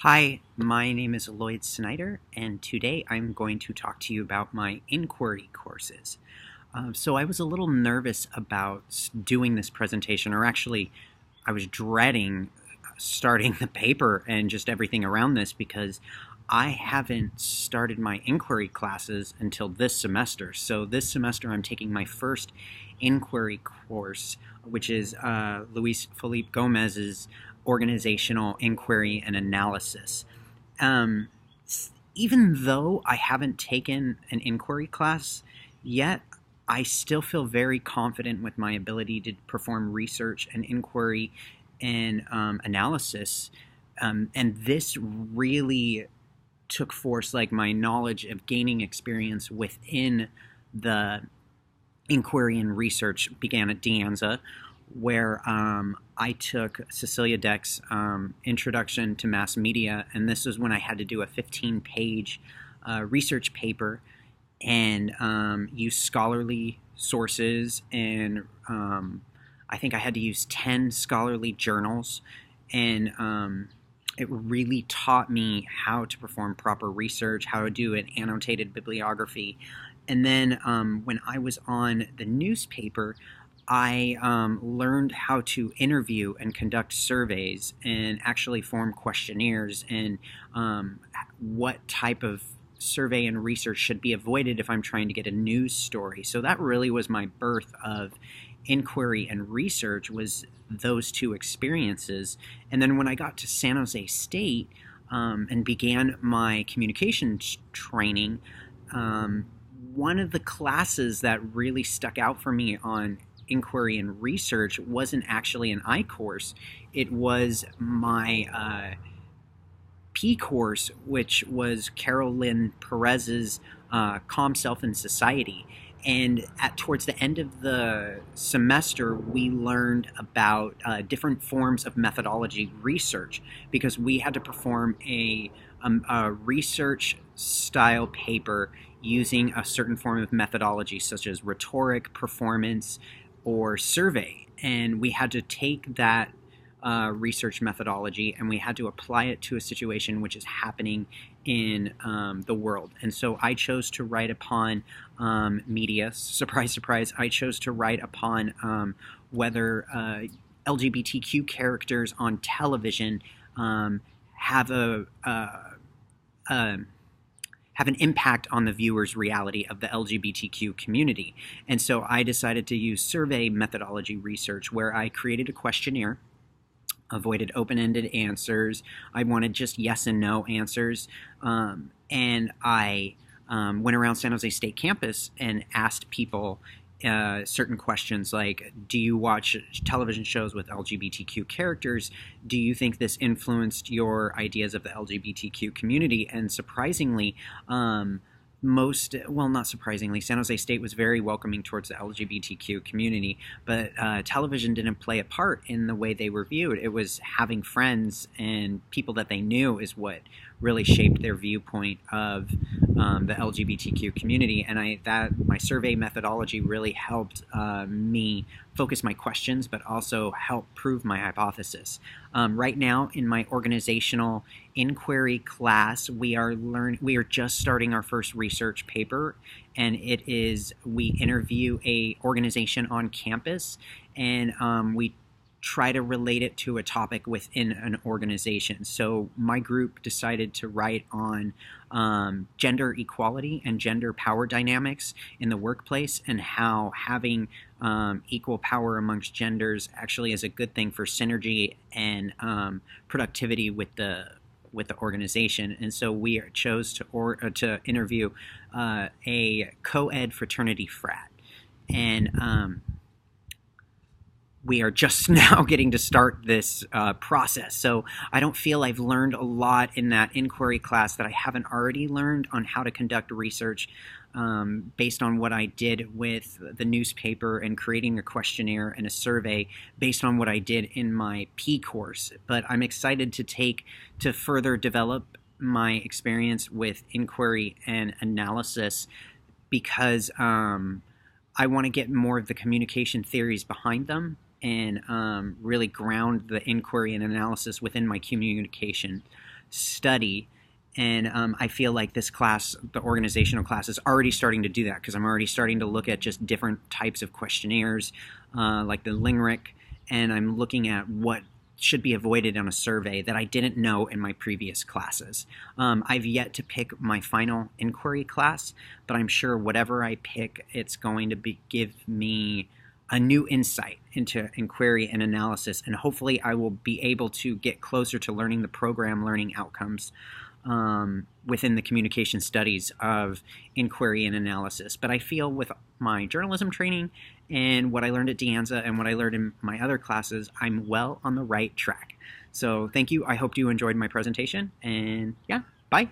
Hi, my name is Lloyd Snyder, and today I'm going to talk to you about my inquiry courses. So I was a little nervous about doing this presentation, or actually, I was dreading starting the paper and just everything around this because I haven't started my inquiry classes until this semester. So this semester I'm taking my first inquiry course, which is Luis Felipe Gomez's Organizational Inquiry and Analysis. Um, Even though I haven't taken an inquiry class yet, I still feel very confident with my ability to perform research and inquiry and analysis. And this really took force, like my knowledge of gaining experience within the inquiry and research began at De Anza, where I took Cecilia Deck's Introduction to Mass Media, and this was when I had to do a 15-page research paper and use scholarly sources, and I think I had to use 10 scholarly journals, and it really taught me how to perform proper research, how to do an annotated bibliography. And then when I was on the newspaper, I learned how to interview and conduct surveys and actually form questionnaires, and what type of survey and research should be avoided if I'm trying to get a news story. So that really was my birth of inquiry and research, was those two experiences. And then when I got to San Jose State and began my communications training, one of the classes that really stuck out for me on inquiry and research wasn't actually an I course. It was my P course, which was Carolyn Perez's Calm Self and Society. And towards the end of the semester, we learned about different forms of methodology research, because we had to perform a research style paper using a certain form of methodology, such as rhetoric, performance, or survey. And we had to take that research methodology and we had to apply it to a situation which is happening in the world. And so I chose to write upon media. Surprise, surprise, I chose to write upon whether LGBTQ characters on television have have an impact on the viewer's reality of the LGBTQ community. And so I decided to use survey methodology research, where I created a questionnaire, avoided open-ended answers. I wanted just yes and no answers. And I went around San Jose State campus and asked people certain questions like, do you watch television shows with LGBTQ characters? Do you think this influenced your ideas of the LGBTQ community? And surprisingly, not surprisingly, San Jose State was very welcoming towards the LGBTQ community, but television didn't play a part in the way they were viewed. It was having friends and people that they knew is what really shaped their viewpoint of the LGBTQ community. And my survey methodology really helped me focus my questions, but also help prove my hypothesis. Right now, in my organizational inquiry class, we are just starting our first research paper, and we interview a organization on campus, and we try to relate it to a topic within an organization. So my group decided to write on gender equality and gender power dynamics in the workplace, and how having equal power amongst genders actually is a good thing for synergy and productivity with the organization. And so we chose to interview a co-ed fraternity frat, and we are just now getting to start this process. So I don't feel I've learned a lot in that inquiry class that I haven't already learned on how to conduct research based on what I did with the newspaper and creating a questionnaire and a survey based on what I did in my P course. But I'm excited to further develop my experience with inquiry and analysis, because I want to get more of the communication theories behind them and really ground the inquiry and analysis within my communication. study. And I feel like this class, the organizational class, is already starting to do that because I'm already starting to look at just different types of questionnaires, like the LINGRIC, and I'm looking at what should be avoided on a survey that I didn't know in my previous classes. I've yet to pick my final inquiry class, but I'm sure whatever I pick, it's going to give me a new insight into inquiry and analysis, and hopefully I will be able to get closer to learning the program learning outcomes within the communication studies of inquiry and analysis. But I feel with my journalism training and what I learned at De Anza and what I learned in my other classes, I'm well on the right track. So thank you. I hope you enjoyed my presentation, and yeah, bye.